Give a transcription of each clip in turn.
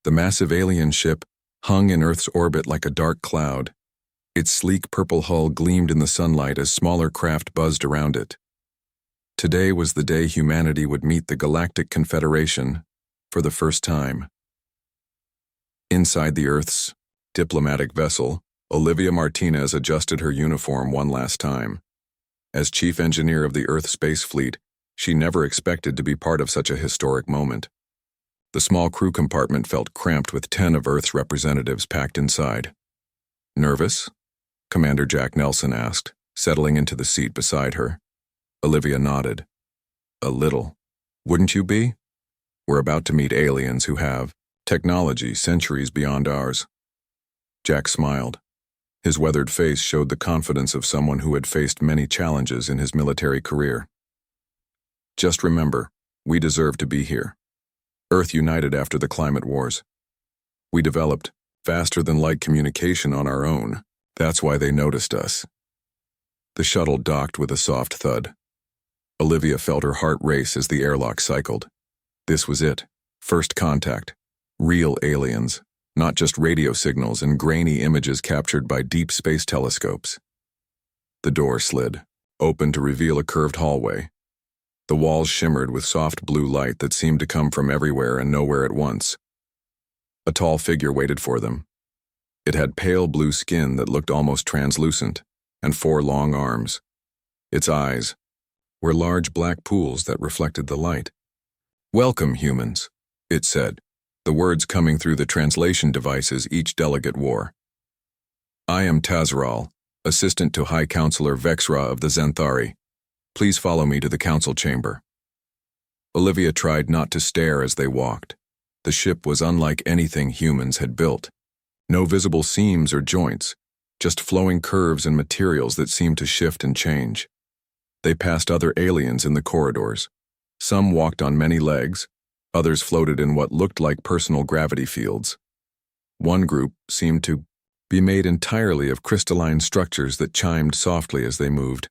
The massive alien ship hung in Earth's orbit like a dark cloud. Its sleek purple hull gleamed in the sunlight as smaller craft buzzed around it. Today was the day humanity would meet the Galactic Confederation for the first time. Inside the Earth's diplomatic vessel, Olivia Martinez adjusted her uniform one last time. As chief engineer of the Earth Space Fleet, she never expected to be part of such a historic moment. The small crew compartment felt cramped with 10 of Earth's representatives packed inside. "Nervous?" Commander Jack Nelson asked, settling into the seat beside her. Olivia nodded. "A little. Wouldn't you be? We're about to meet aliens who have technology centuries beyond ours." Jack smiled. His weathered face showed the confidence of someone who had faced many challenges in his military career. "Just remember, we deserve to be here. Earth united after the climate wars. We developed faster-than-light communication on our own. That's why they noticed us." The shuttle docked with a soft thud. Olivia felt her heart race as the airlock cycled. This was it. First contact. Real aliens, not just radio signals and grainy images captured by deep space telescopes. The door slid, open to reveal a curved hallway. The walls shimmered with soft blue light that seemed to come from everywhere and nowhere at once. A tall figure waited for them. It had pale blue skin that looked almost translucent, and 4 long arms. Its eyes were large black pools that reflected the light. "Welcome, humans," it said, the words coming through the translation devices each delegate wore. "I am Tazral, assistant to High Counselor Vexra of the Xanthari. Please follow me to the council chamber." Olivia tried not to stare as they walked. The ship was unlike anything humans had built. No visible seams or joints, just flowing curves and materials that seemed to shift and change. They passed other aliens in the corridors. Some walked on many legs, others floated in what looked like personal gravity fields. One group seemed to be made entirely of crystalline structures that chimed softly as they moved.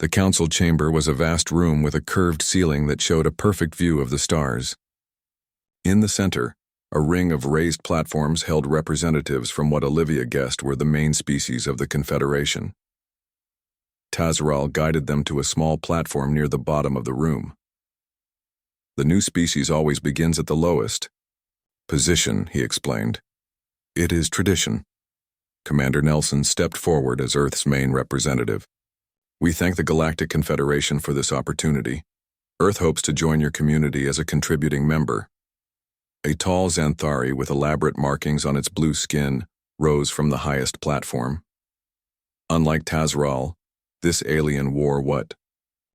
The council chamber was a vast room with a curved ceiling that showed a perfect view of the stars. In the center, a ring of raised platforms held representatives from what Olivia guessed were the main species of the Confederation. Tazral guided them to a small platform near the bottom of the room. "The new species always begins at the lowest position," he explained. "It is tradition." Commander Nelson stepped forward as Earth's main representative. "We thank the Galactic Confederation for this opportunity. Earth hopes to join your community as a contributing member." A tall Xanthari with elaborate markings on its blue skin rose from the highest platform. Unlike Tazral, this alien wore what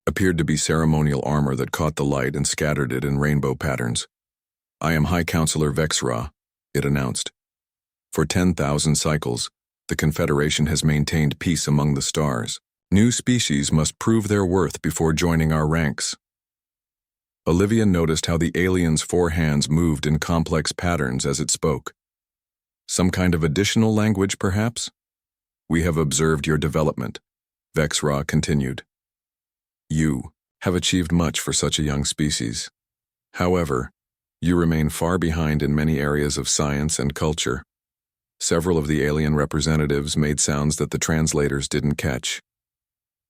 appeared to be ceremonial armor that caught the light and scattered it in rainbow patterns. "I am High Counselor Vexra," it announced. "For 10,000 cycles, the Confederation has maintained peace among the stars. New species must prove their worth before joining our ranks." Olivia noticed how the alien's 4 hands moved in complex patterns as it spoke. Some kind of additional language, perhaps? "We have observed your development," Vexra continued. "You have achieved much for such a young species. However, you remain far behind in many areas of science and culture." Several of the alien representatives made sounds that the translators didn't catch.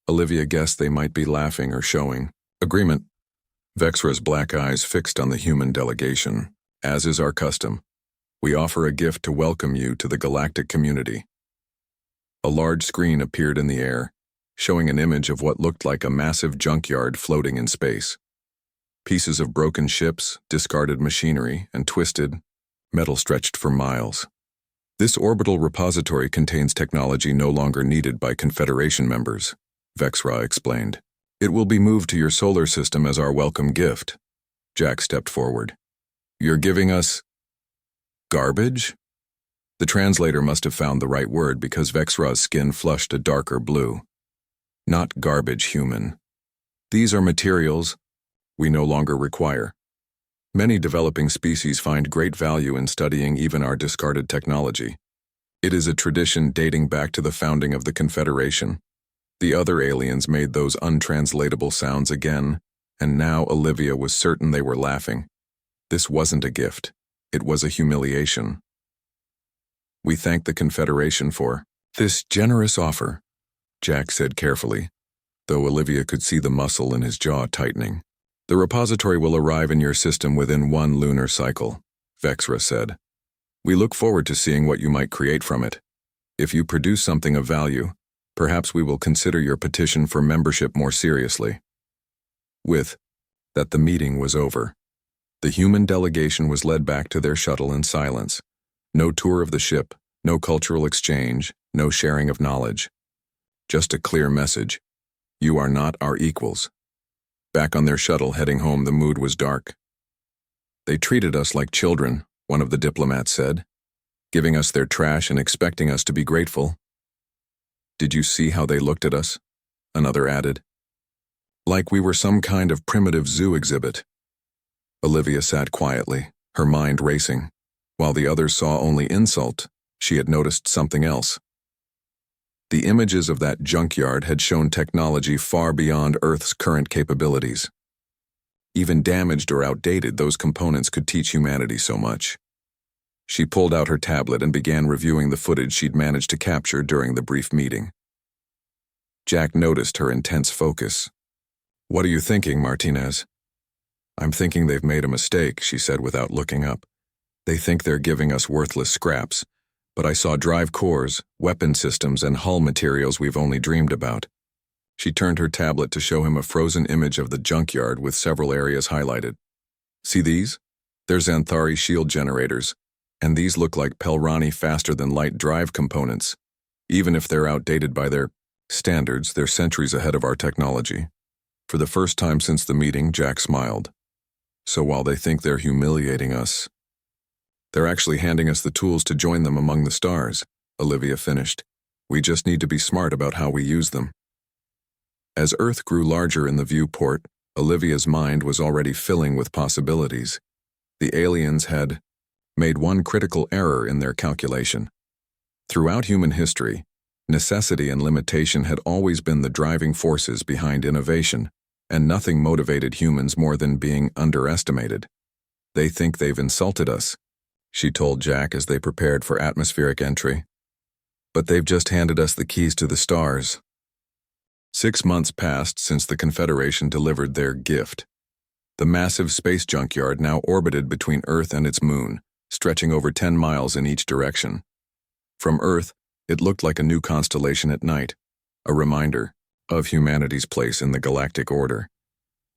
Olivia guessed they might be laughing or showing agreement. Vexra's black eyes fixed on the human delegation. "As is our custom, we offer a gift to welcome you to the galactic community." A large screen appeared in the air, showing an image of what looked like a massive junkyard floating in space. Pieces of broken ships, discarded machinery, and twisted metal stretched for miles. "This orbital repository contains technology no longer needed by Confederation members," Vexra explained. "It will be moved to your solar system as our welcome gift." Jack stepped forward. "You're giving us garbage?" The translator must have found the right word because Vexra's skin flushed a darker blue. "Not garbage, human. These are materials we no longer require. Many developing species find great value in studying even our discarded technology. It is a tradition dating back to the founding of the Confederation." The other aliens made those untranslatable sounds again, and now Olivia was certain they were laughing. This wasn't a gift. It was a humiliation. "We thank the Confederation for this generous offer," Jack said carefully, though Olivia could see the muscle in his jaw tightening. "The repository will arrive in your system within 1 lunar cycle," Vexra said. "We look forward to seeing what you might create from it. If you produce something of value, perhaps we will consider your petition for membership more seriously." With that, the meeting was over. The human delegation was led back to their shuttle in silence. No tour of the ship, no cultural exchange, no sharing of knowledge. Just a clear message: you are not our equals. Back on their shuttle heading home, the mood was dark. "They treated us like children," one of the diplomats said, "giving us their trash and expecting us to be grateful." "Did you see how they looked at us?" another added. "Like we were some kind of primitive zoo exhibit." Olivia sat quietly, her mind racing. While the others saw only insult, she had noticed something else. The images of that junkyard had shown technology far beyond Earth's current capabilities. Even damaged or outdated, those components could teach humanity so much. She pulled out her tablet and began reviewing the footage she'd managed to capture during the brief meeting. Jack noticed her intense focus. "What are you thinking, Martinez?" "I'm thinking they've made a mistake," she said without looking up. "They think they're giving us worthless scraps, but I saw drive cores, weapon systems, and hull materials we've only dreamed about." She turned her tablet to show him a frozen image of the junkyard with several areas highlighted. "See these? They're Xanthari shield generators, and these look like Pelrani faster-than-light drive components. Even if they're outdated by their standards, they're centuries ahead of our technology." For the first time since the meeting, Jack smiled. "So while they think they're humiliating us, they're actually handing us the tools to join them among the stars," Olivia finished. "We just need to be smart about how we use them." As Earth grew larger in the viewport, Olivia's mind was already filling with possibilities. The aliens had made one critical error in their calculation. Throughout human history, necessity and limitation had always been the driving forces behind innovation, and nothing motivated humans more than being underestimated. "They think they've insulted us," she told Jack as they prepared for atmospheric entry. "But they've just handed us the keys to the stars." 6 months passed since the Confederation delivered their gift. The massive space junkyard now orbited between Earth and its moon, stretching over 10 miles in each direction. From Earth, it looked like a new constellation at night, a reminder of humanity's place in the galactic order.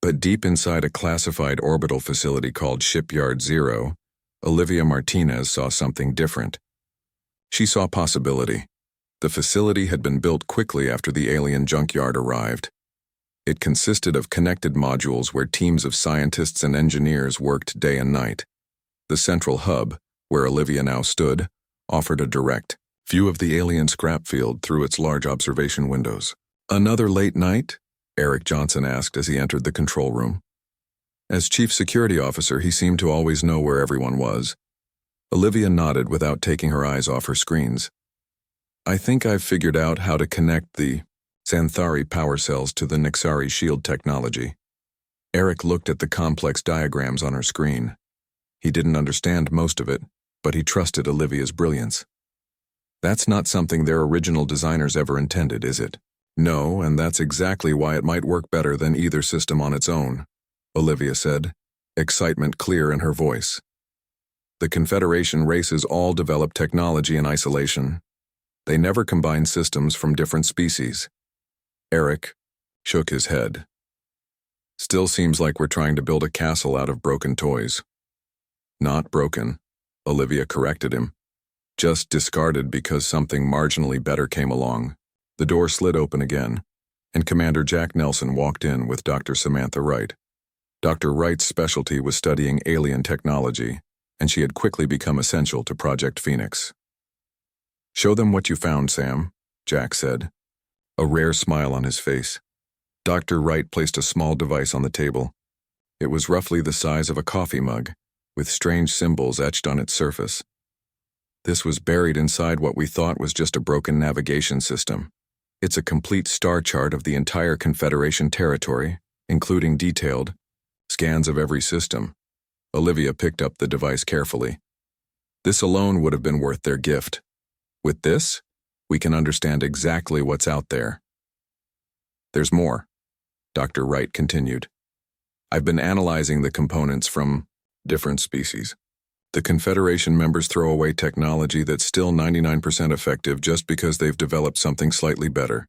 But deep inside a classified orbital facility called Shipyard Zero, Olivia Martinez saw something different. She saw possibility. The facility had been built quickly after the alien junkyard arrived. It consisted of connected modules where teams of scientists and engineers worked day and night. The central hub, where Olivia now stood, offered a direct view of the alien scrap field through its large observation windows. "Another late night?" Eric Johnson asked as he entered the control room. As chief security officer, he seemed to always know where everyone was. Olivia nodded without taking her eyes off her screens. "I think I've figured out how to connect the Xanthari power cells to the Nixari shield technology." Eric looked at the complex diagrams on her screen. He didn't understand most of it, but he trusted Olivia's brilliance. "That's not something their original designers ever intended, is it?" "No, and that's exactly why it might work better than either system on its own," Olivia said, excitement clear in her voice. "The Confederation races all develop technology in isolation. They never combine systems from different species." Eric shook his head. "Still seems like we're trying to build a castle out of broken toys." "Not broken," Olivia corrected him. "Just discarded because something marginally better came along." The door slid open again, and Commander Jack Nelson walked in with Dr. Samantha Wright. Dr. Wright's specialty was studying alien technology, and she had quickly become essential to Project Phoenix. "Show them what you found, Sam," Jack said, a rare smile on his face. Dr. Wright placed a small device on the table. It was roughly the size of a coffee mug, with strange symbols etched on its surface. This was buried inside what we thought was just a broken navigation system. It's a complete star chart of the entire Confederation territory, including detailed scans of every system. Olivia picked up the device carefully, This alone would have been worth their gift. With this, we can understand exactly what's out there. There's more, Dr. Wright continued. I've been analyzing the components from different species. The Confederation members throw away technology that's still 99% effective just because they've developed something slightly better.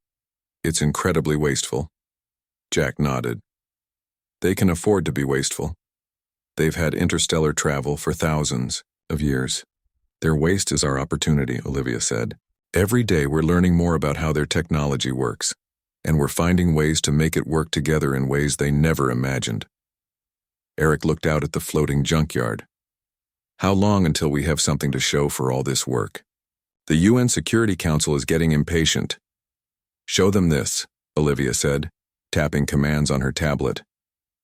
It's incredibly wasteful. Jack nodded. They can afford to be wasteful. They've had interstellar travel for thousands of years. Their waste is our opportunity, Olivia said. Every day we're learning more about how their technology works, and we're finding ways to make it work together in ways they never imagined. Eric looked out at the floating junkyard. How long until we have something to show for all this work? The UN Security Council is getting impatient. Show them this, Olivia said, tapping commands on her tablet.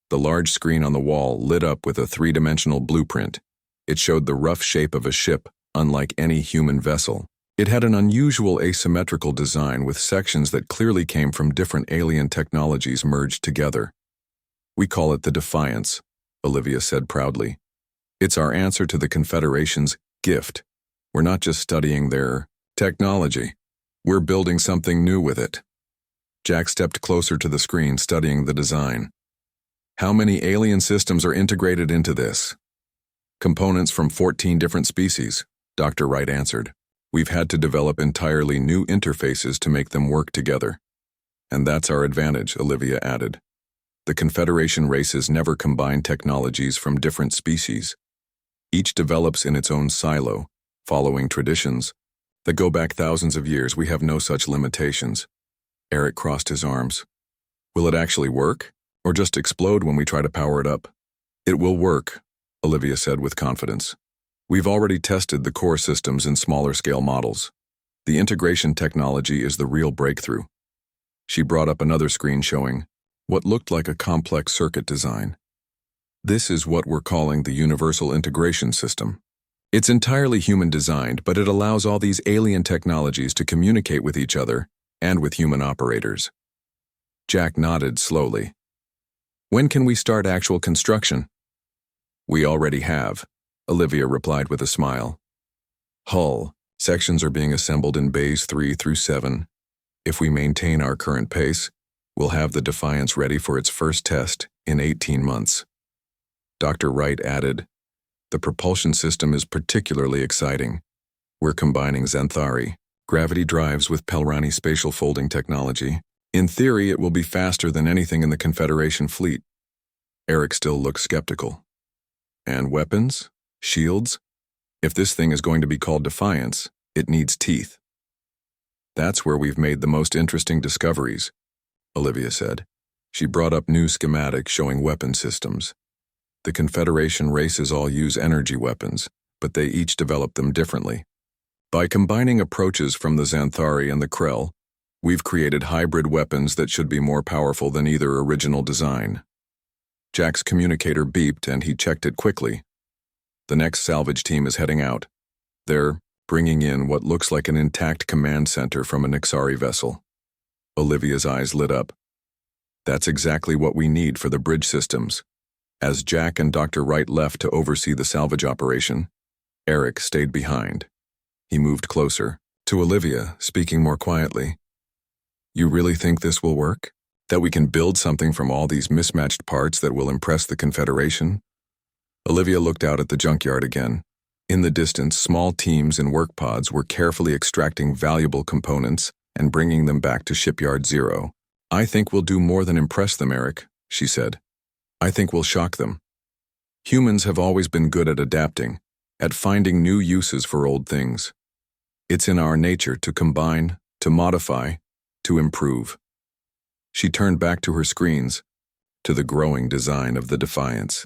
The large screen on the wall lit up with a three-dimensional blueprint. It showed the rough shape of a ship, unlike any human vessel. It had an unusual asymmetrical design with sections that clearly came from different alien technologies merged together. We call it the Defiance, Olivia said proudly. It's our answer to the Confederation's gift. We're not just studying their technology. We're building something new with it. Jack stepped closer to the screen, studying the design. How many alien systems are integrated into this? Components from 14 different species, Dr. Wright answered. We've had to develop entirely new interfaces to make them work together. And that's our advantage, Olivia added. The Confederation races never combine technologies from different species. Each develops in its own silo, following traditions that go back thousands of years. We have no such limitations. Eric crossed his arms. Will it actually work, or just explode when we try to power it up? It will work, Olivia said with confidence. We've already tested the core systems in smaller-scale models. The integration technology is the real breakthrough. She brought up another screen showing what looked like a complex circuit design. This is what we're calling the Universal Integration System. It's entirely human-designed, but it allows all these alien technologies to communicate with each other and with human operators. Jack nodded slowly. When can we start actual construction? We already have, Olivia replied with a smile. Hull, sections are being assembled in bays 3 through 7. If we maintain our current pace, we'll have the Defiance ready for its first test in 18 months. Dr. Wright added, the propulsion system is particularly exciting. We're combining Xanthari, gravity drives with Pelrani spatial folding technology. In theory, it will be faster than anything in the Confederation fleet. Eric still looked skeptical. And weapons? Shields? If this thing is going to be called Defiance, it needs teeth. That's where we've made the most interesting discoveries, Olivia said. She brought up new schematics showing weapon systems. The Confederation races all use energy weapons, but they each develop them differently. By combining approaches from the Xanthari and the Krell, we've created hybrid weapons that should be more powerful than either original design. Jack's communicator beeped and he checked it quickly. The next salvage team is heading out. They're bringing in what looks like an intact command center from a Nixari vessel. Olivia's eyes lit up. That's exactly what we need for the bridge systems. As Jack and Dr. Wright left to oversee the salvage operation, Eric stayed behind. He moved closer, to Olivia, speaking more quietly. You really think this will work? That we can build something from all these mismatched parts that will impress the Confederation? Olivia looked out at the junkyard again. In the distance, small teams in work pods were carefully extracting valuable components and bringing them back to Shipyard Zero. I think we'll do more than impress them, Eric, she said. I think we'll shock them. Humans have always been good at adapting, at finding new uses for old things. It's in our nature to combine, to modify, to improve. She turned back to her screens, to the growing design of the Defiance.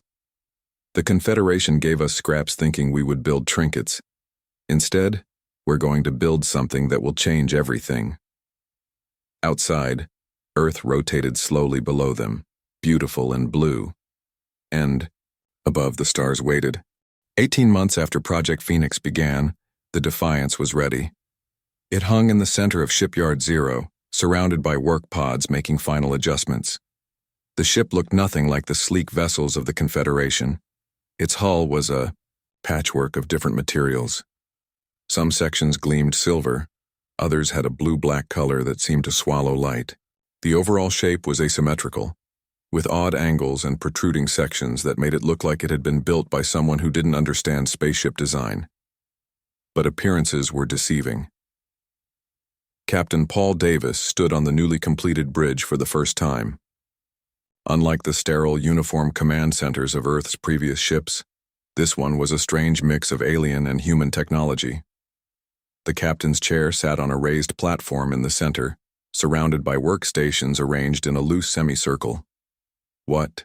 The Confederation gave us scraps thinking we would build trinkets. Instead, we're going to build something that will change everything. Outside, Earth rotated slowly below them, beautiful and blue. And, above, the stars waited. 18 months after Project Phoenix began, the Defiance was ready. It hung in the center of Shipyard Zero, surrounded by work pods making final adjustments. The ship looked nothing like the sleek vessels of the Confederation. Its hull was a patchwork of different materials. Some sections gleamed silver, others had a blue-black color that seemed to swallow light. The overall shape was asymmetrical, with odd angles and protruding sections that made it look like it had been built by someone who didn't understand spaceship design. But appearances were deceiving. Captain Paul Davis stood on the newly completed bridge for the first time. Unlike the sterile, uniform command centers of Earth's previous ships, this one was a strange mix of alien and human technology. The captain's chair sat on a raised platform in the center, surrounded by workstations arranged in a loose semicircle. "What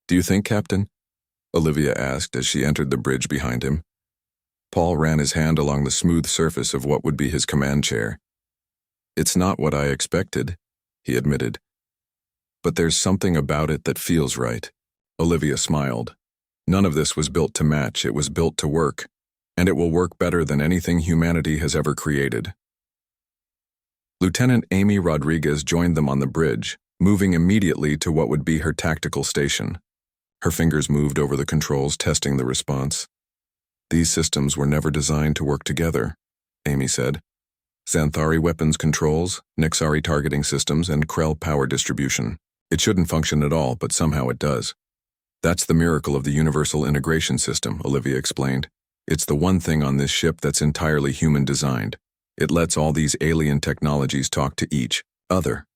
do you think, Captain?" Olivia asked as she entered the bridge behind him. Paul ran his hand along the smooth surface of what would be his command chair. "It's not what I expected," he admitted. "But there's something about it that feels right." Olivia smiled. "None of this was built to match, it was built to work, and it will work better than anything humanity has ever created." Lieutenant Amy Rodriguez joined them on the bridge, moving immediately to what would be her tactical station. Her fingers moved over the controls, testing the response. "These systems were never designed to work together," Amy said. "Xanthari weapons controls, Nixari targeting systems, and Krell power distribution. It shouldn't function at all, but somehow it does. That's the miracle of the Universal Integration System," Olivia explained. "It's the one thing on this ship that's entirely human-designed. It lets all these alien technologies talk to each other."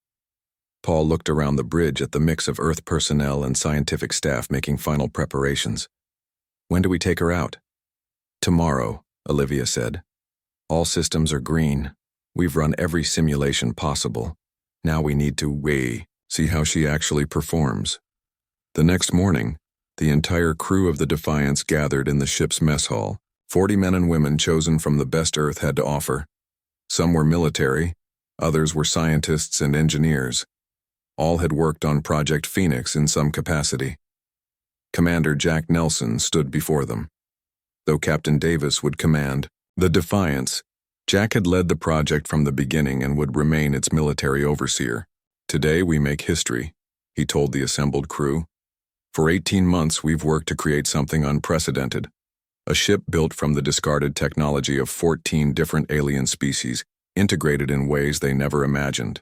Paul looked around the bridge at the mix of Earth personnel and scientific staff making final preparations. "When do we take her out?" "Tomorrow," Olivia said. "All systems are green. We've run every simulation possible. Now we need to see how she actually performs." The next morning, the entire crew of the Defiance gathered in the ship's mess hall. 40 men and women chosen from the best Earth had to offer. Some were military, others were scientists and engineers. All had worked on Project Phoenix in some capacity. Commander Jack Nelson stood before them. Though Captain Davis would command the Defiance, Jack had led the project from the beginning and would remain its military overseer. "Today we make history," he told the assembled crew. "For 18 months we've worked to create something unprecedented. A ship built from the discarded technology of 14 different alien species, integrated in ways they never imagined."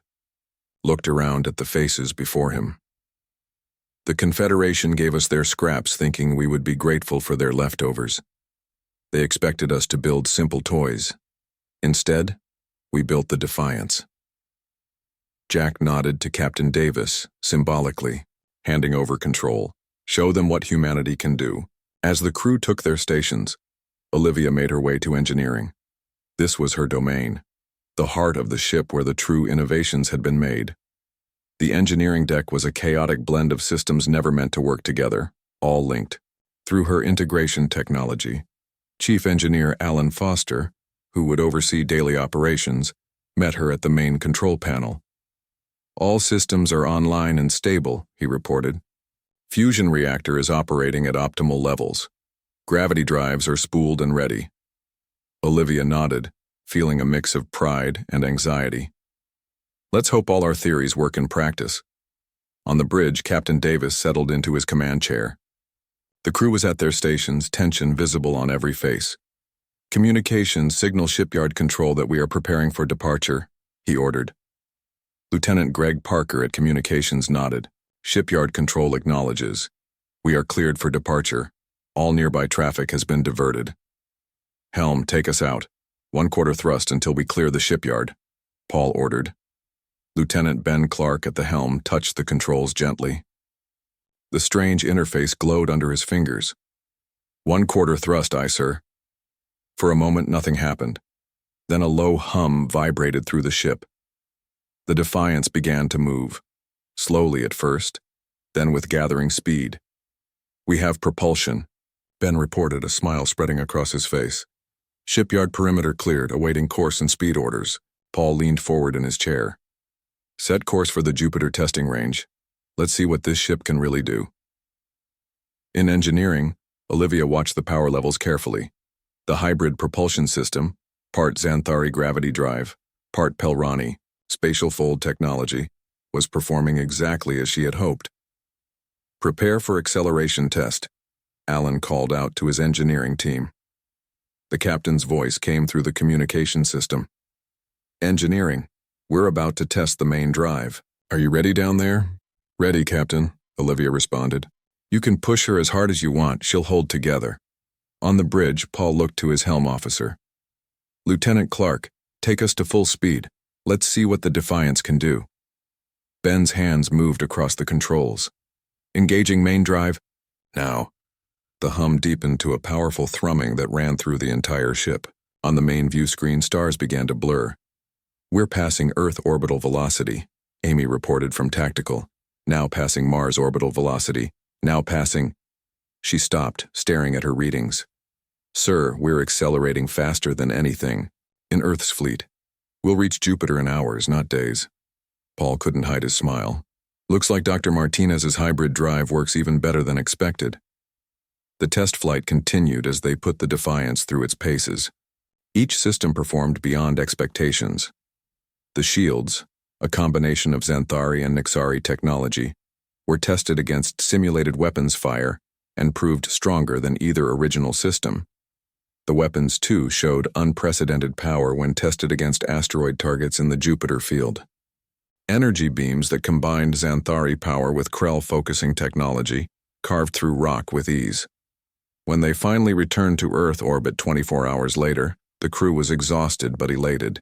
Looked around at the faces before him. "The Confederation gave us their scraps thinking we would be grateful for their leftovers. They expected us to build simple toys. Instead, we built the Defiance." Jack nodded to Captain Davis, symbolically, handing over control. "Show them what humanity can do." As the crew took their stations, Olivia made her way to engineering. This was her domain, the heart of the ship where the true innovations had been made. The engineering deck was a chaotic blend of systems never meant to work together, all linked. Through her integration technology, Chief Engineer Alan Foster, who would oversee daily operations, met her at the main control panel. "All systems are online and stable," he reported. "Fusion reactor is operating at optimal levels. Gravity drives are spooled and ready." Olivia nodded, feeling a mix of pride and anxiety. "Let's hope all our theories work in practice." On the bridge, Captain Davis settled into his command chair. The crew was at their stations, tension visible on every face. "Communications signal shipyard control that we are preparing for departure," he ordered. Lieutenant Greg Parker at Communications nodded. "Shipyard control acknowledges. We are cleared for departure. All nearby traffic has been diverted." "Helm, take us out. 1/4 thrust until we clear the shipyard," Paul ordered. Lieutenant Ben Clark at the helm touched the controls gently. The strange interface glowed under his fingers. 1/4 thrust, aye, sir." For a moment nothing happened. Then a low hum vibrated through the ship. The Defiance began to move, slowly at first, then with gathering speed. "We have propulsion," Ben reported, a smile spreading across his face. "Shipyard perimeter cleared, awaiting course and speed orders." Paul leaned forward in his chair. "Set course for the Jupiter testing range. Let's see what this ship can really do." In engineering, Olivia watched the power levels carefully. The hybrid propulsion system, part Xanthari gravity drive, part Pelrani, spatial fold technology, was performing exactly as she had hoped. "Prepare for acceleration test." Alan called out to his engineering team. The captain's voice came through the communication system. Engineering, we're about to test the main drive. Are you ready down there? Ready, Captain, Olivia responded. You can push her as hard as you want, she'll hold together. On the bridge, Paul looked to his helm officer. Lieutenant Clark, take us to full speed. Let's see what the Defiance can do. Ben's hands moved across the controls. Engaging main drive. Now. The hum deepened to a powerful thrumming that ran through the entire ship. On the main view screen, stars began to blur. We're passing Earth orbital velocity, Amy reported from Tactical. Now passing Mars orbital velocity. Now passing. She stopped, staring at her readings. Sir, we're accelerating faster than anything in Earth's fleet. We'll reach Jupiter in hours, not days. Paul couldn't hide his smile. Looks like Dr. Martinez's hybrid drive works even better than expected. The test flight continued as they put the Defiance through its paces. Each system performed beyond expectations. The shields, a combination of Xanthari and Nixari technology, were tested against simulated weapons fire and proved stronger than either original system. The weapons, too, showed unprecedented power when tested against asteroid targets in the Jupiter field. Energy beams that combined Xanthari power with Krell focusing technology carved through rock with ease. When they finally returned to Earth orbit 24 hours later, the crew was exhausted but elated.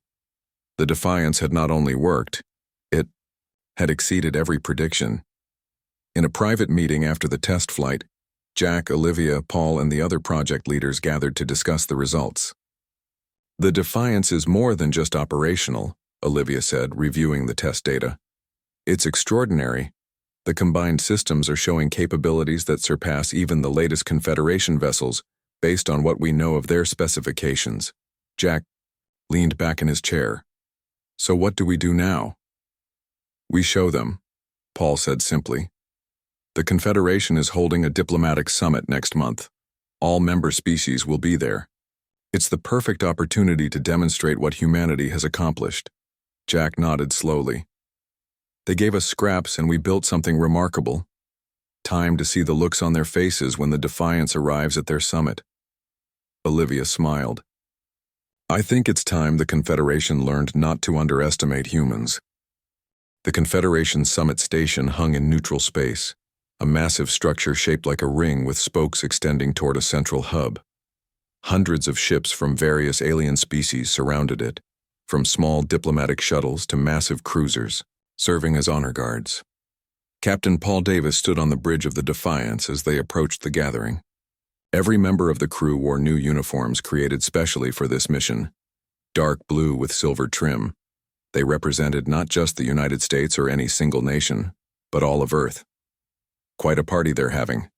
The Defiance had not only worked, it had exceeded every prediction. In a private meeting after the test flight, Jack, Olivia, Paul, and the other project leaders gathered to discuss the results. The Defiance is more than just operational, Olivia said, reviewing the test data. It's extraordinary. The combined systems are showing capabilities that surpass even the latest Confederation vessels based on what we know of their specifications. Jack leaned back in his chair. So what do we do now? We show them, Paul said simply. The Confederation is holding a diplomatic summit next month. All member species will be there. It's the perfect opportunity to demonstrate what humanity has accomplished. Jack nodded slowly. They gave us scraps and we built something remarkable. Time to see the looks on their faces when the Defiance arrives at their summit. Olivia smiled. I think it's time the Confederation learned not to underestimate humans. The Confederation summit station hung in neutral space, a massive structure shaped like a ring with spokes extending toward a central hub. Hundreds of ships from various alien species surrounded it, from small diplomatic shuttles to massive cruisers, serving as honor guards. Captain Paul Davis stood on the bridge of the Defiance as they approached the gathering. Every member of the crew wore new uniforms created specially for this mission, dark blue with silver trim. They represented not just the United States or any single nation, but all of Earth. Quite a party they're having,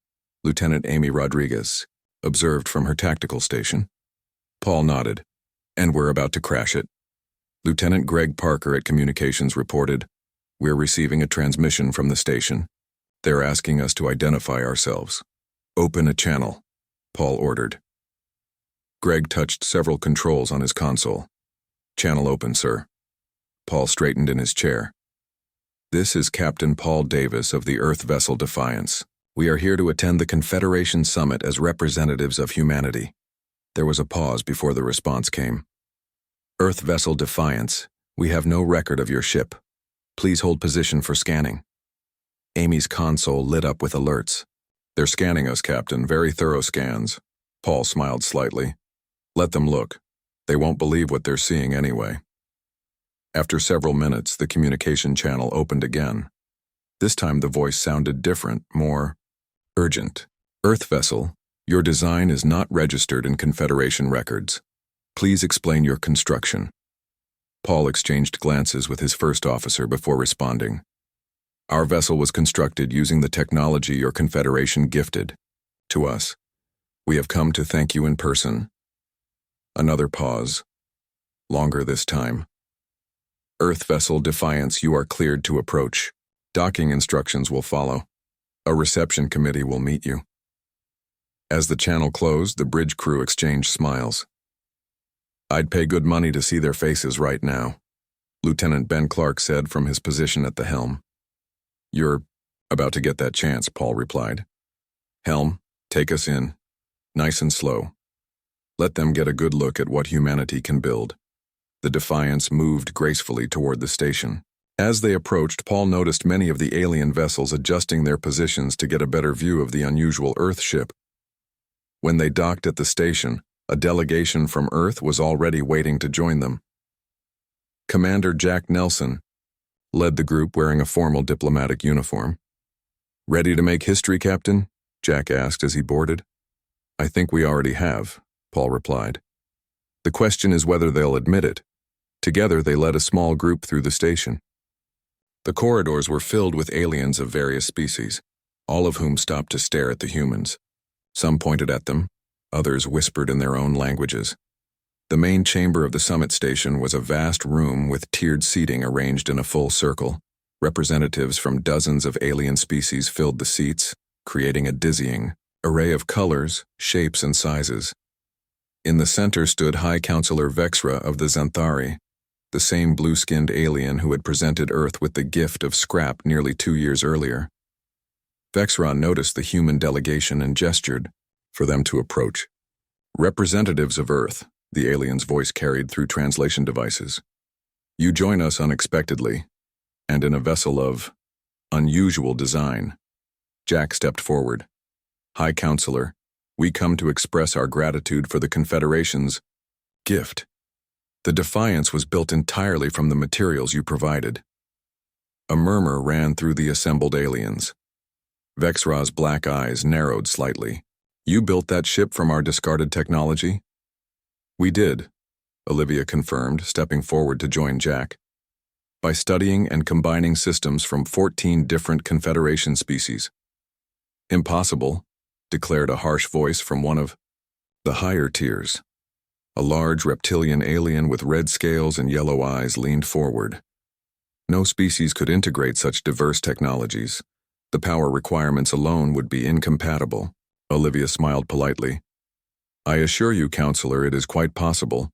Lieutenant Amy Rodriguez observed from her tactical station. Paul nodded. And we're about to crash it. Lieutenant Greg Parker at Communications reported, We're receiving a transmission from the station. They're asking us to identify ourselves. Open a channel, Paul ordered. Greg touched several controls on his console. Channel open, sir. Paul straightened in his chair. This is Captain Paul Davis of the Earth vessel Defiance. We are here to attend the Confederation Summit as representatives of humanity. There was a pause before the response came. Earth vessel Defiance, we have no record of your ship. Please hold position for scanning. Amy's console lit up with alerts. They're scanning us, Captain, very thorough scans. Paul smiled slightly. Let them look. They won't believe what they're seeing anyway. After several minutes, the communication channel opened again. This time the voice sounded different, more urgent. Earth vessel, your design is not registered in Confederation records. Please explain your construction. Paul exchanged glances with his first officer before responding. Our vessel was constructed using the technology your Confederation gifted to us. We have come to thank you in person. Another pause. Longer this time. Earth vessel Defiance, you are cleared to approach. Docking instructions will follow. A reception committee will meet you. As the channel closed, the bridge crew exchanged smiles. I'd pay good money to see their faces right now, Lieutenant Ben Clark said from his position at the helm. You're about to get that chance, Paul replied. Helm, Take us in, nice and slow. Let them get a good look at what humanity can build. The Defiance moved gracefully toward the station. As they approached, Paul noticed many of the alien vessels adjusting their positions to get a better view of the unusual Earth ship. When they docked at the station, a delegation from Earth was already waiting to join them. Commander Jack Nelson led the group wearing a formal diplomatic uniform. "Ready to make history, Captain?" Jack asked as he boarded. "I think we already have," Paul replied. "The question is whether they'll admit it." Together, they led a small group through the station. The corridors were filled with aliens of various species, all of whom stopped to stare at the humans. Some pointed at them, others whispered in their own languages. The main chamber of the summit station was a vast room with tiered seating arranged in a full circle. Representatives from dozens of alien species filled the seats, creating a dizzying array of colors, shapes, and sizes. In the center stood High Counselor Vexra of the Xanthari, the same blue-skinned alien who had presented Earth with the gift of scrap nearly 2 years earlier. Vexra noticed the human delegation and gestured for them to approach. "Representatives of Earth," the alien's voice carried through translation devices. "You join us unexpectedly, and in a vessel of unusual design." Jack stepped forward. "High Counselor, we come to express our gratitude for the Confederation's gift. The Defiance was built entirely from the materials you provided." A murmur ran through the assembled aliens. Vexra's black eyes narrowed slightly. "You built that ship from our discarded technology?" "We did," Olivia confirmed, stepping forward to join Jack. "By studying and combining systems from 14 different Confederation species." "Impossible," declared a harsh voice from one of the higher tiers. A large reptilian alien with red scales and yellow eyes leaned forward. "No species could integrate such diverse technologies. The power requirements alone would be incompatible." Olivia smiled politely. "I assure you, Counselor, it is quite possible.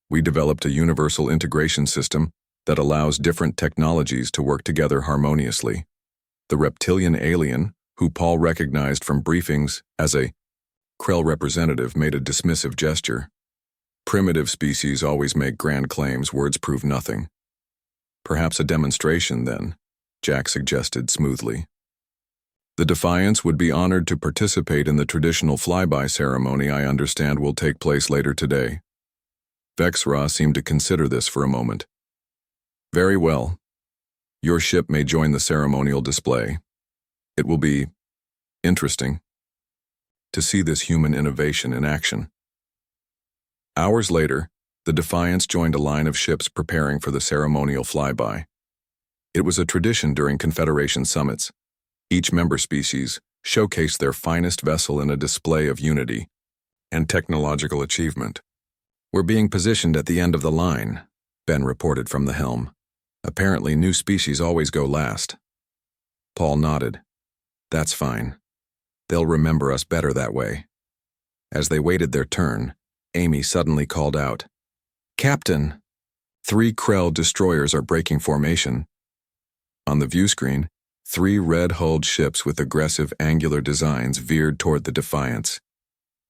We developed a universal integration system that allows different technologies to work together harmoniously." The reptilian alien, who Paul recognized from briefings as a Krell representative, made a dismissive gesture. "Primitive species always make grand claims, words prove nothing." "Perhaps a demonstration, then," Jack suggested smoothly. "The Defiance would be honored to participate in the traditional flyby ceremony I understand will take place later today." Vexra seemed to consider this for a moment. "Very well. Your ship may join the ceremonial display. It will be interesting to see this human innovation in action." Hours later, the Defiance joined a line of ships preparing for the ceremonial flyby. It was a tradition during Confederation summits. Each member species showcased their finest vessel in a display of unity and technological achievement. "We're being positioned at the end of the line," Ben reported from the helm. "Apparently, new species always go last." Paul nodded. "That's fine. They'll remember us better that way." As they waited their turn, Amy suddenly called out, "Captain, 3 Krell destroyers are breaking formation." On the view screen, 3 red-hulled ships with aggressive angular designs veered toward the Defiance.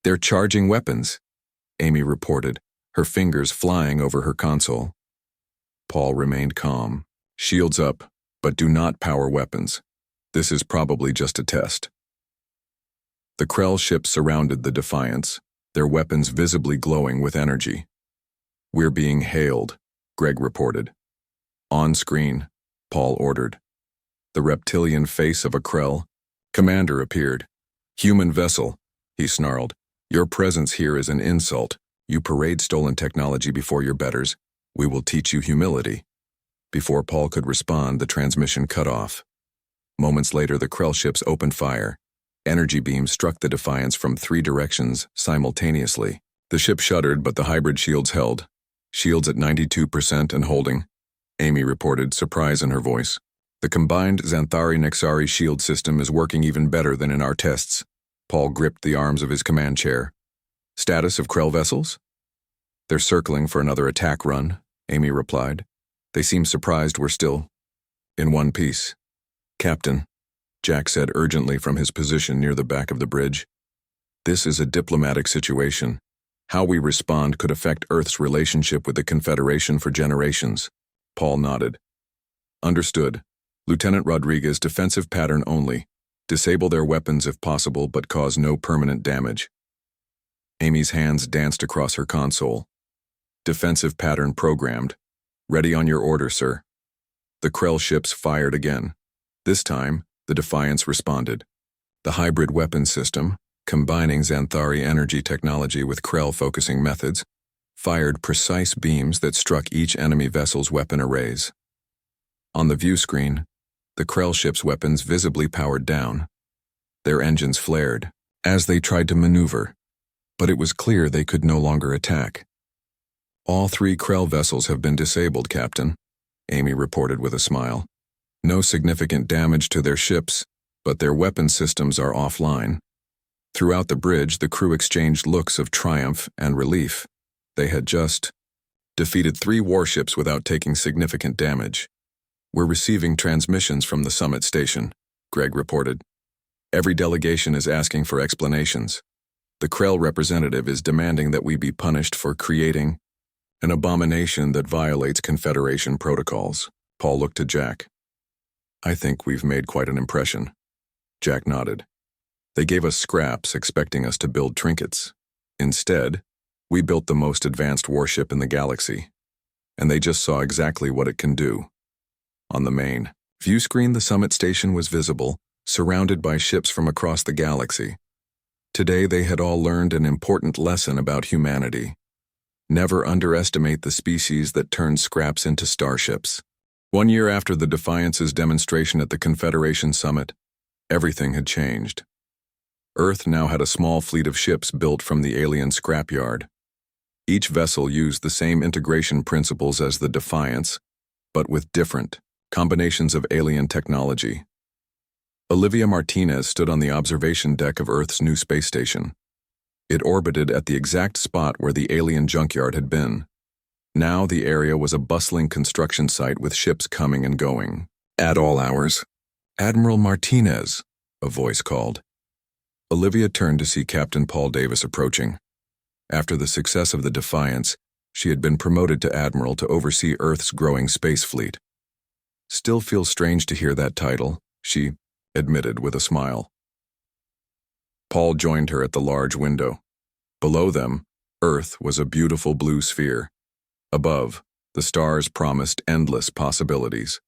"They're charging weapons," Amy reported, her fingers flying over her console. Paul remained calm. "Shields up, but do not power weapons. This is probably just a test." The Krell ships surrounded the Defiance, their weapons visibly glowing with energy. "We're being hailed," Greg reported. "On screen," Paul ordered. The reptilian face of a Krell commander appeared. "Human vessel," he snarled. "Your presence here is an insult. You parade stolen technology before your betters. We will teach you humility." Before Paul could respond, the transmission cut off. Moments later, the Krell ships opened fire. Energy beams struck the Defiance from 3 directions simultaneously. The ship shuddered, but the hybrid shields held. "Shields at 92% and holding," Amy reported, surprise in her voice. "The combined Xanthari-Nexari shield system is working even better than in our tests." Paul gripped the arms of his command chair. "Status of Krell vessels?" "They're circling for another attack run," Amy replied. "They seem surprised we're still in one piece." "Captain," Jack said urgently from his position near the back of the bridge, This is a diplomatic situation. How we respond could affect Earth's relationship with the Confederation for generations. Paul nodded. Understood. Lieutenant Rodriguez, defensive pattern only. Disable their weapons if possible, but cause no permanent damage. Amy's hands danced across her console. Defensive pattern programmed. Ready on your order, sir. The Krell ships fired again. This time, the Defiance responded. The hybrid weapon system, combining Xanthari energy technology with Krell focusing methods, fired precise beams that struck each enemy vessel's weapon arrays. On the view screen, the Krell ship's weapons visibly powered down. Their engines flared as they tried to maneuver, but it was clear they could no longer attack. All 3 Krell vessels have been disabled, Captain, Amy reported with a smile. No significant damage to their ships, but their weapon systems are offline. Throughout the bridge, the crew exchanged looks of triumph and relief. They had just defeated 3 warships without taking significant damage. We're receiving transmissions from the summit station, Greg reported. Every delegation is asking for explanations. The Krell representative is demanding that we be punished for creating an abomination that violates Confederation protocols. Paul looked to Jack. I think we've made quite an impression. Jack nodded. They gave us scraps expecting us to build trinkets. Instead, we built the most advanced warship in the galaxy, and they just saw exactly what it can do. On the main view screen, the summit station was visible, surrounded by ships from across the galaxy. Today they had all learned an important lesson about humanity. Never underestimate the species that turned scraps into starships. 1 year after the Defiance's demonstration at the Confederation Summit, everything had changed. Earth now had a small fleet of ships built from the alien scrapyard. Each vessel used the same integration principles as the Defiance, but with different combinations of alien technology. Olivia Martinez stood on the observation deck of Earth's new space station. It orbited at the exact spot where the alien junkyard had been. Now the area was a bustling construction site with ships coming and going. At all hours, Admiral Martinez, a voice called. Olivia turned to see Captain Paul Davis approaching. After the success of the Defiance, she had been promoted to Admiral to oversee Earth's growing space fleet. Still feels strange to hear that title, she admitted with a smile. Paul joined her at the large window. Below them, Earth was a beautiful blue sphere. Above, the stars promised endless possibilities.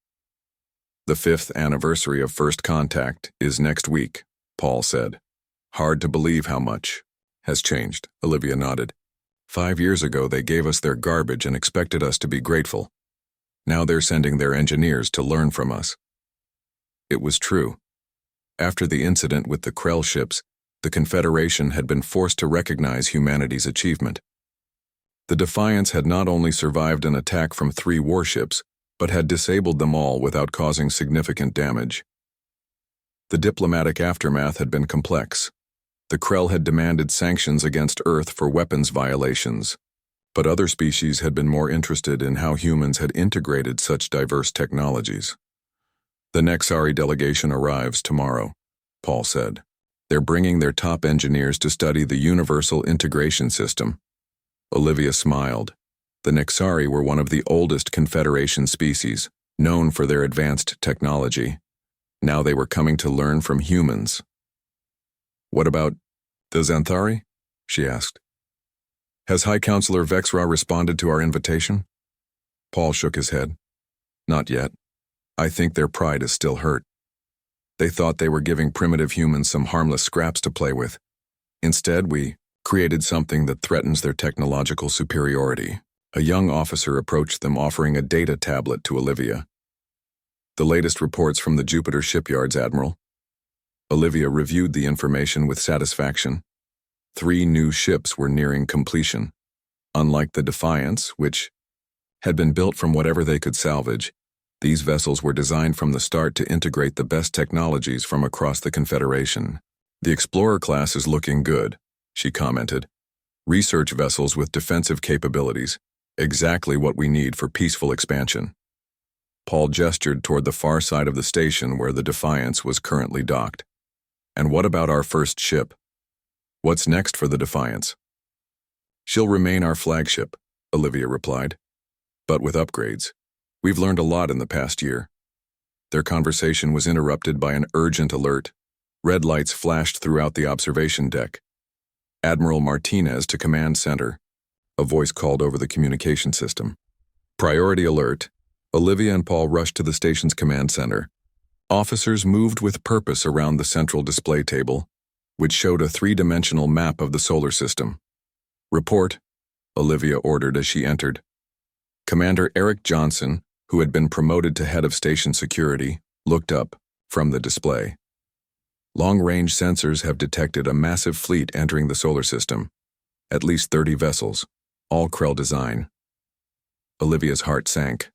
The 5th anniversary of First Contact is next week, Paul said. Hard to believe how much has changed, Olivia nodded. 5 years ago they gave us their garbage and expected us to be grateful. Now they're sending their engineers to learn from us. It was true. After the incident with the Krell ships, the Confederation had been forced to recognize humanity's achievement. The Defiance had not only survived an attack from 3 warships, but had disabled them all without causing significant damage. The diplomatic aftermath had been complex. The Krell had demanded sanctions against Earth for weapons violations, but other species had been more interested in how humans had integrated such diverse technologies. The Nexari delegation arrives tomorrow, Paul said. They're bringing their top engineers to study the Universal Integration System. Olivia smiled. The Nexari were one of the oldest Confederation species, known for their advanced technology. Now they were coming to learn from humans. What about the Xanthari? She asked. Has High Counselor Vexra responded to our invitation? Paul shook his head. Not yet. I think their pride is still hurt. They thought they were giving primitive humans some harmless scraps to play with. Instead, we created something that threatens their technological superiority. A young officer approached them offering a data tablet to Olivia. The latest reports from the Jupiter shipyards, Admiral. Olivia reviewed the information with satisfaction. 3 new ships were nearing completion. Unlike the Defiance, which had been built from whatever they could salvage, these vessels were designed from the start to integrate the best technologies from across the Confederation. The Explorer class is looking good, she commented. Research vessels with defensive capabilities, exactly what we need for peaceful expansion. Paul gestured toward the far side of the station where the Defiance was currently docked. And what about our first ship? What's next for the Defiance? She'll remain our flagship, Olivia replied, but with upgrades. We've learned a lot in the past year. Their conversation was interrupted by an urgent alert. Red lights flashed throughout the observation deck. Admiral Martinez to Command Center. A voice called over the communication system. Priority alert. Olivia and Paul rushed to the station's command center. Officers moved with purpose around the central display table, which showed a three-dimensional map of the solar system. Report, Olivia ordered as she entered. Commander Eric Johnson, who had been promoted to head of station security, looked up from the display. Long-range sensors have detected a massive fleet entering the solar system. At least 30 vessels, all Krell design. Olivia's heart sank.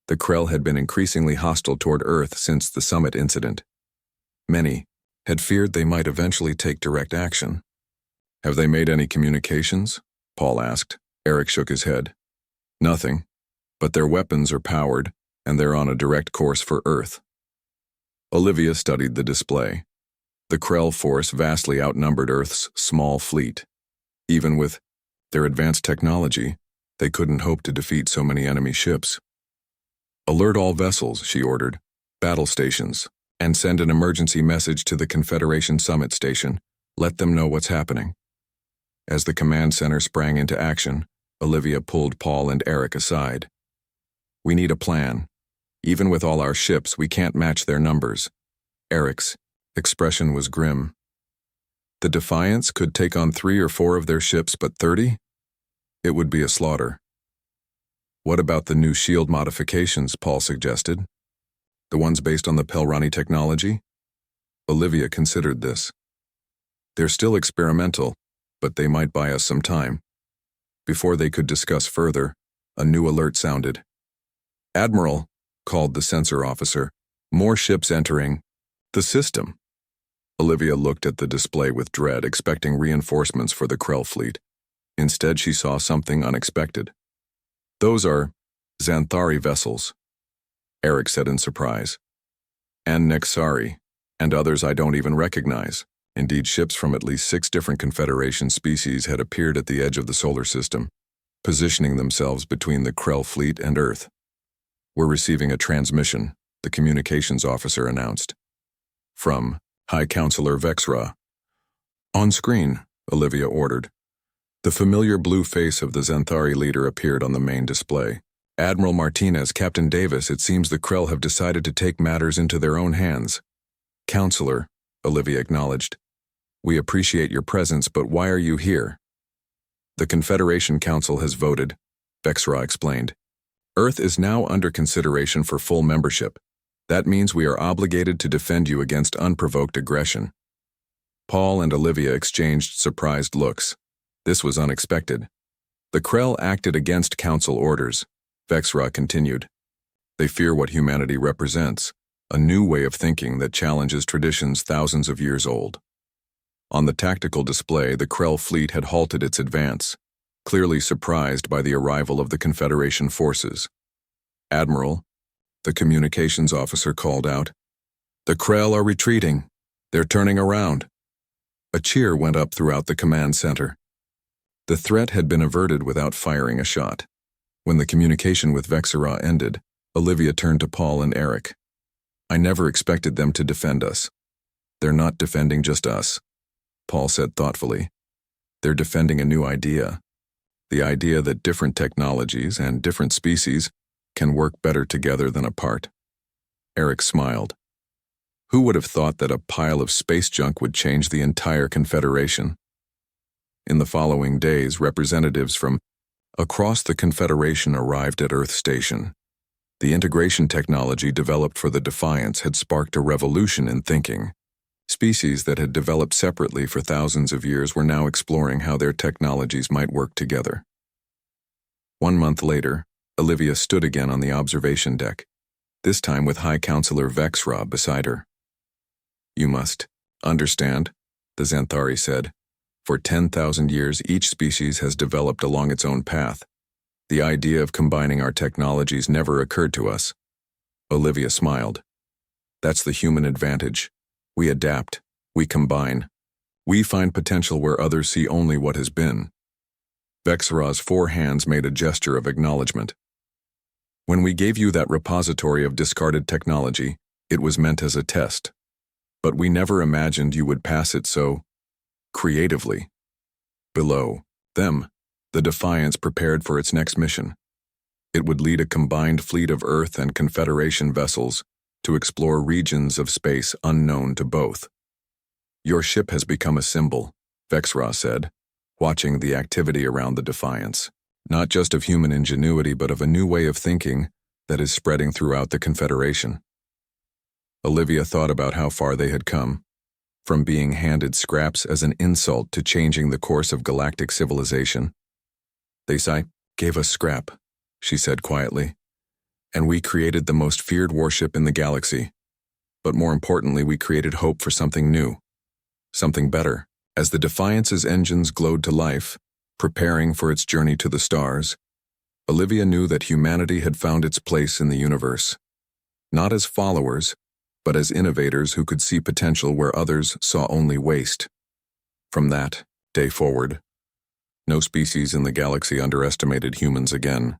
The Krell had been increasingly hostile toward Earth since the summit incident. Many had feared they might eventually take direct action. Have they made any communications? Paul asked. Eric shook his head. Nothing, but their weapons are powered, and they're on a direct course for Earth. Olivia studied the display. The Krell force vastly outnumbered Earth's small fleet. Even with their advanced technology, they couldn't hope to defeat so many enemy ships. Alert all vessels, she ordered, battle stations, and send an emergency message to the Confederation Summit Station. Let them know what's happening. As the command center sprang into action, Olivia pulled Paul and Eric aside. We need a plan. Even with all our ships, we can't match their numbers. Eric's expression was grim. The Defiance could take on 3 or 4 of their ships, but 30? It would be a slaughter. What about the new shield modifications, Paul suggested? The ones based on the Pelrani technology? Olivia considered this. They're still experimental, but they might buy us some time. Before they could discuss further, a new alert sounded. Admiral, called the sensor officer, more ships entering the system. Olivia looked at the display with dread, expecting reinforcements for the Krell fleet. Instead, she saw something unexpected. Those are Xanthari vessels, Eric said in surprise. And Nexari, and others I don't even recognize. Indeed, ships from at least 6 different Confederation species had appeared at the edge of the solar system, positioning themselves between the Krell fleet and Earth. We're receiving a transmission, the communications officer announced. From High Counselor Vexra. On screen, Olivia ordered. The familiar blue face of the Xanthari leader appeared on the main display. Admiral Martinez, Captain Davis, it seems the Krell have decided to take matters into their own hands. Counselor, Olivia acknowledged. We appreciate your presence, but why are you here? The Confederation Council has voted, Vexra explained. Earth is now under consideration for full membership. That means we are obligated to defend you against unprovoked aggression. Paul and Olivia exchanged surprised looks. This was unexpected. The Krell acted against Council orders, Vexra continued. They fear what humanity represents, a new way of thinking that challenges traditions thousands of years old. On the tactical display, the Krell fleet had halted its advance, clearly surprised by the arrival of the Confederation forces. Admiral, the communications officer called out, the Krell are retreating. They're turning around. A cheer went up throughout the command center. The threat had been averted without firing a shot. When the communication with Vexera ended, Olivia turned to Paul and Eric. I never expected them to defend us. They're not defending just us, Paul said thoughtfully. They're defending a new idea. The idea that different technologies and different species can work better together than apart. Eric smiled. Who would have thought that a pile of space junk would change the entire Confederation? In the following days, representatives from across the Confederation arrived at Earth Station. The integration technology developed for the Defiance had sparked a revolution in thinking. Species that had developed separately for thousands of years were now exploring how their technologies might work together. 1 month later, Olivia stood again on the observation deck, this time with High Counselor Vexra beside her. You must understand, the Xanthari said. For 10,000 years, each species has developed along its own path. The idea of combining our technologies never occurred to us. Olivia smiled. That's the human advantage. We adapt, we combine. We find potential where others see only what has been. Vexara's 4 hands made a gesture of acknowledgement. When we gave you that repository of discarded technology, it was meant as a test. But we never imagined you would pass it so creatively. Below them, the Defiance prepared for its next mission. It would lead a combined fleet of Earth and Confederation vessels to explore regions of space unknown to both. Your ship has become a symbol, Vexara said, watching the activity around the Defiance. Not just of human ingenuity, but of a new way of thinking that is spreading throughout the Confederation. Olivia thought about how far they had come, from being handed scraps as an insult to changing the course of galactic civilization. They gave us scrap, she said quietly, and we created the most feared warship in the galaxy. But more importantly, we created hope for something new, something better. As the Defiance's engines glowed to life, preparing for its journey to the stars, Olivia knew that humanity had found its place in the universe, not as followers, but as innovators who could see potential where others saw only waste. From that day forward, no species in the galaxy underestimated humans again.